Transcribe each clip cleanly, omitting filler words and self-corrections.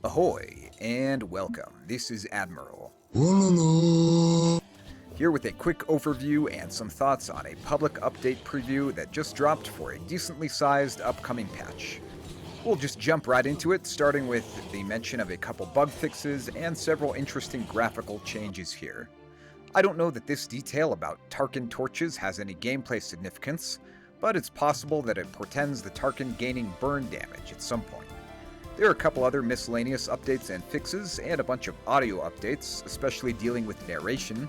Ahoy, and welcome. This is Admiral, here with a quick overview and some thoughts on a public update preview that just dropped for a decently sized upcoming patch. We'll just jump right into it, starting with the mention of a couple bug fixes and several interesting graphical changes here. I don't know that this detail about Tarkin torches has any gameplay significance, but it's possible that it portends the Tarkin gaining burn damage at some point. There are a couple other miscellaneous updates and fixes, and a bunch of audio updates, especially dealing with narration,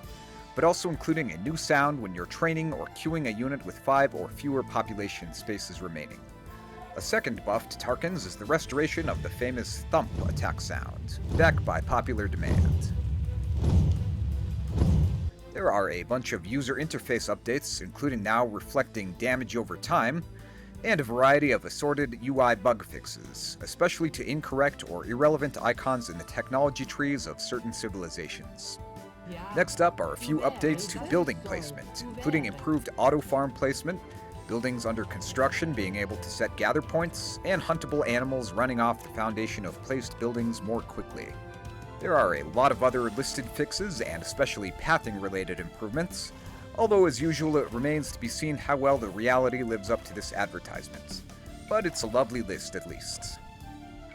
but also including a new sound when you're training or queuing a unit with 5 or fewer population spaces remaining. A second buff to Tarkins is the restoration of the famous thump attack sound, back by popular demand. There are a bunch of user interface updates, including now reflecting damage over time, and a variety of assorted UI bug fixes, especially to incorrect or irrelevant icons in the technology trees of certain civilizations. Next up are a few updates to building placement, including improved auto-farm placement, buildings under construction being able to set gather points, and huntable animals running off the foundation of placed buildings more quickly. There are a lot of other listed fixes and especially pathing-related improvements, although as usual it remains to be seen how well the reality lives up to this advertisement. But it's a lovely list at least.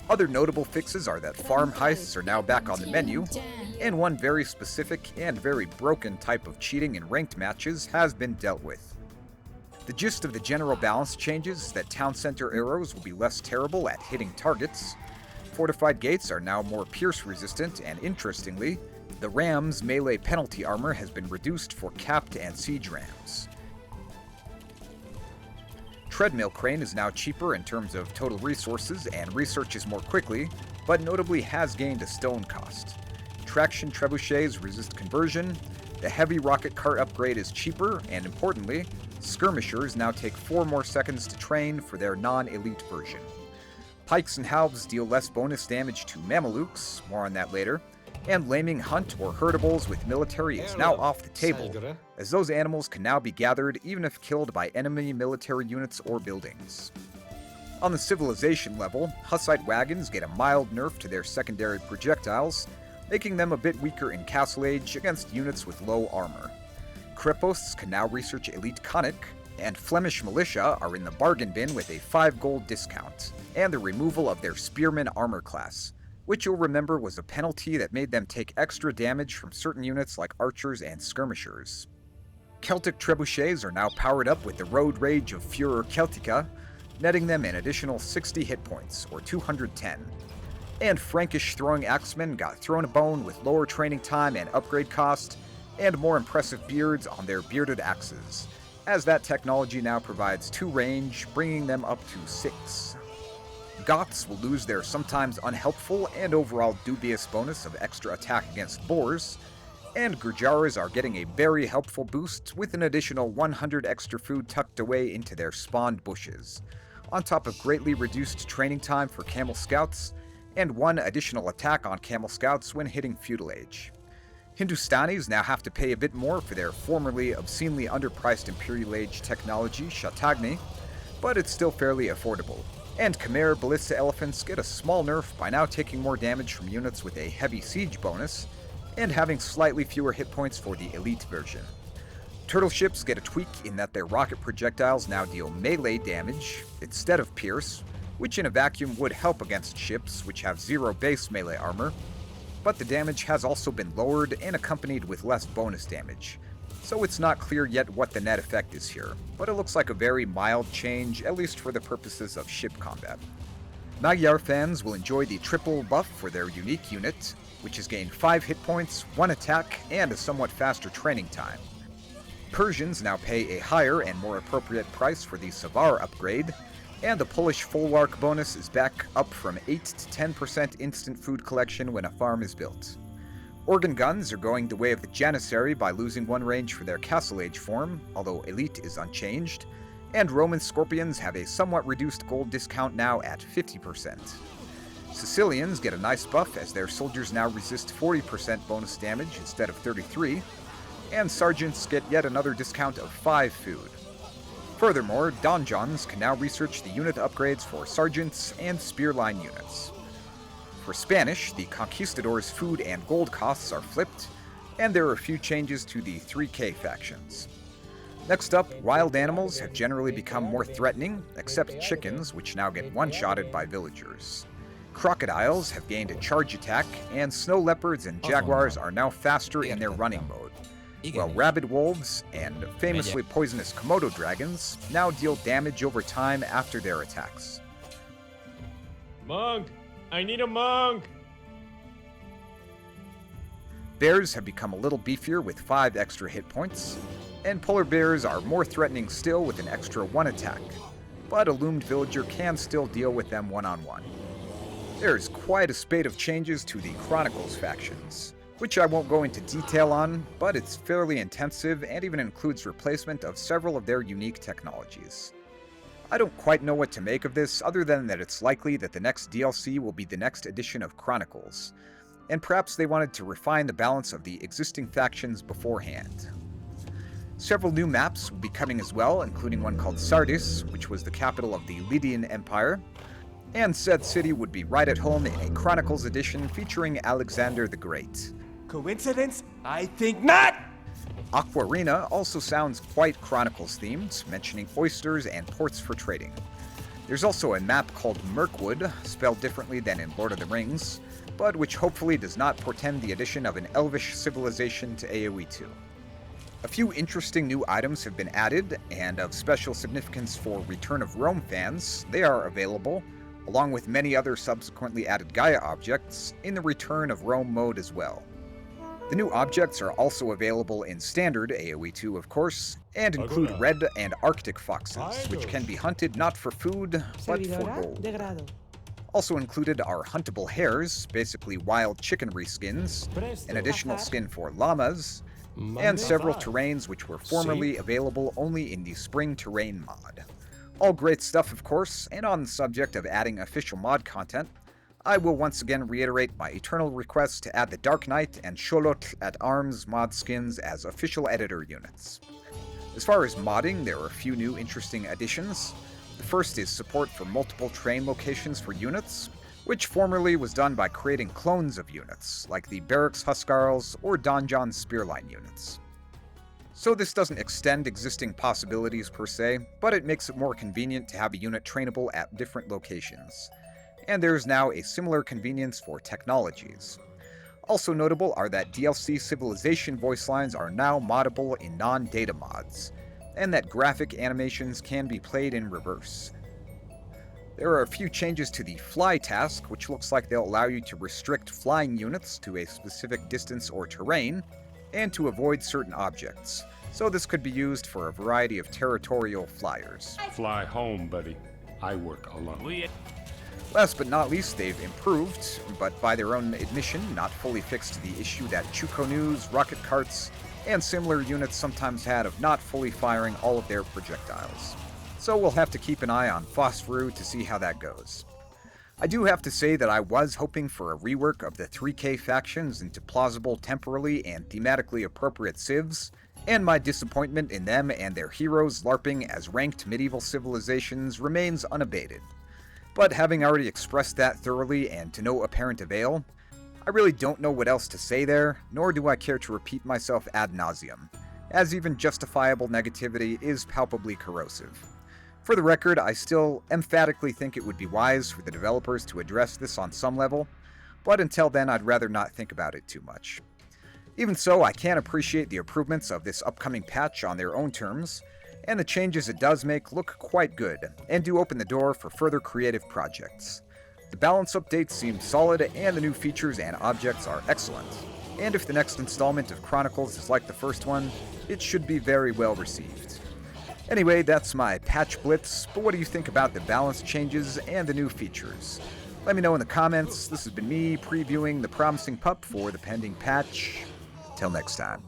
Other notable fixes are that farm heists are now back on the menu, and one very specific and very broken type of cheating in ranked matches has been dealt with. The gist of the general balance changes is that town center arrows will be less terrible at hitting targets, fortified gates are now more pierce resistant, and interestingly, the ram's melee penalty armor has been reduced for capped and siege rams. Treadmill crane is now cheaper in terms of total resources and researches more quickly, but notably has gained a stone cost. Traction trebuchets resist conversion, the heavy rocket cart upgrade is cheaper, and importantly, skirmishers now take 4 more seconds to train for their non-elite version. Pikes and halves deal less bonus damage to Mamelukes, more on that later, and laming hunt or herdables with military is now off the table, as those animals can now be gathered even if killed by enemy military units or buildings. On the civilization level, Hussite wagons get a mild nerf to their secondary projectiles, making them a bit weaker in Castle Age against units with low armor. Kreposts can now research Elite Conic, and Flemish militia are in the bargain bin with a 5 gold discount, and the removal of their Spearman armor class, which you'll remember was a penalty that made them take extra damage from certain units like archers and skirmishers. Celtic trebuchets are now powered up with the Road Rage of Furor Celtica, netting them an additional 60 hit points, or 210. And Frankish throwing axemen got thrown a bone with lower training time and upgrade cost, and more impressive beards on their bearded axes, as that technology now provides 2 range, bringing them up to 6. Goths will lose their sometimes unhelpful and overall dubious bonus of extra attack against boars, and Gurjaras are getting a very helpful boost with an additional 100 extra food tucked away into their spawned bushes, on top of greatly reduced training time for Camel Scouts, and 1 additional attack on Camel Scouts when hitting Feudal Age. Hindustanis now have to pay a bit more for their formerly obscenely underpriced Imperial Age technology, Shatagni, but it's still fairly affordable. And Khmer Ballista Elephants get a small nerf by now taking more damage from units with a heavy siege bonus, and having slightly fewer hit points for the elite version. Turtle ships get a tweak in that their rocket projectiles now deal melee damage instead of pierce, which in a vacuum would help against ships which have 0 base melee armor, but the damage has also been lowered and accompanied with less bonus damage, so it's not clear yet what the net effect is here, but it looks like a very mild change, at least for the purposes of ship combat. Magyar fans will enjoy the triple buff for their unique unit, which has gained 5 hit points, 1 attack, and a somewhat faster training time. Persians now pay a higher and more appropriate price for the Savar upgrade, and the Polish Folwark bonus is back up from 8 to 10% instant food collection when a farm is built. Organ guns are going the way of the Janissary by losing 1 range for their Castle Age form, although Elite is unchanged, and Roman Scorpions have a somewhat reduced gold discount now at 50%. Sicilians get a nice buff as their soldiers now resist 40% bonus damage instead of 33, and Sergeants get yet another discount of 5 food. Furthermore, Donjons can now research the unit upgrades for Sergeants and Spearline units. For Spanish, the conquistadors' food and gold costs are flipped, and there are a few changes to the 3K factions. Next up, wild animals have generally become more threatening, except chickens, which now get one-shotted by villagers. Crocodiles have gained a charge attack, and snow leopards and jaguars are now faster in their running mode, while rabid wolves and famously poisonous Komodo dragons now deal damage over time after their attacks. Monk! I need a monk! Bears have become a little beefier with 5 extra hit points, and polar bears are more threatening still with an extra 1 attack, but a loomed villager can still deal with them one-on-one. There's quite a spate of changes to the Chronicles factions, which I won't go into detail on, but it's fairly intensive and even includes replacement of several of their unique technologies. I don't quite know what to make of this, other than that it's likely that the next DLC will be the next edition of Chronicles, and perhaps they wanted to refine the balance of the existing factions beforehand. Several new maps will be coming as well, including one called Sardis, which was the capital of the Lydian Empire, and said city would be right at home in a Chronicles edition featuring Alexander the Great. Coincidence? I think not! Aquarina also sounds quite Chronicles themed, mentioning oysters and ports for trading. There's also a map called Mirkwood, spelled differently than in Lord of the Rings, but which hopefully does not portend the addition of an elvish civilization to AoE2. A few interesting new items have been added, and of special significance for Return of Rome fans, they are available, along with many other subsequently added Gaia objects, in the Return of Rome mode as well. The new objects are also available in standard AoE2, of course, and include red and arctic foxes, which can be hunted not for food, but for gold. Also included are huntable hares, basically wild chicken reskins, an additional skin for llamas, and several terrains which were formerly available only in the Spring Terrain mod. All great stuff, of course, and on the subject of adding official mod content, I will once again reiterate my eternal request to add the Dark Knight and Xolotl at Arms mod skins as official editor units. As far as modding, there are a few new interesting additions. The first is support for multiple train locations for units, which formerly was done by creating clones of units, like the Barracks Huskarls or Donjon Spearline units. So this doesn't extend existing possibilities per se, but it makes it more convenient to have a unit trainable at different locations. And there's now a similar convenience for technologies. Also notable are that DLC civilization voice lines are now moddable in non-data mods, and that graphic animations can be played in reverse. There are a few changes to the fly task, which looks like they'll allow you to restrict flying units to a specific distance or terrain, and to avoid certain objects, so this could be used for a variety of territorial flyers. Fly home, buddy. I work alone. Last but not least, they've improved, but by their own admission, not fully fixed the issue that Chukonus, rocket carts, and similar units sometimes had of not fully firing all of their projectiles. So we'll have to keep an eye on Phosphorus to see how that goes. I do have to say that I was hoping for a rework of the 3K factions into plausible, temporally, and thematically appropriate civs, and my disappointment in them and their heroes LARPing as ranked medieval civilizations remains unabated. But having already expressed that thoroughly and to no apparent avail, I really don't know what else to say there, nor do I care to repeat myself ad nauseum, as even justifiable negativity is palpably corrosive. For the record, I still emphatically think it would be wise for the developers to address this on some level, but until then I'd rather not think about it too much. Even so, I can appreciate the improvements of this upcoming patch on their own terms, and the changes it does make look quite good, and do open the door for further creative projects. The balance updates seem solid, and the new features and objects are excellent. And if the next installment of Chronicles is like the first one, it should be very well received. Anyway, that's my patch blitz, but what do you think about the balance changes and the new features? Let me know in the comments. This has been me previewing the promising pup for the pending patch. Till next time.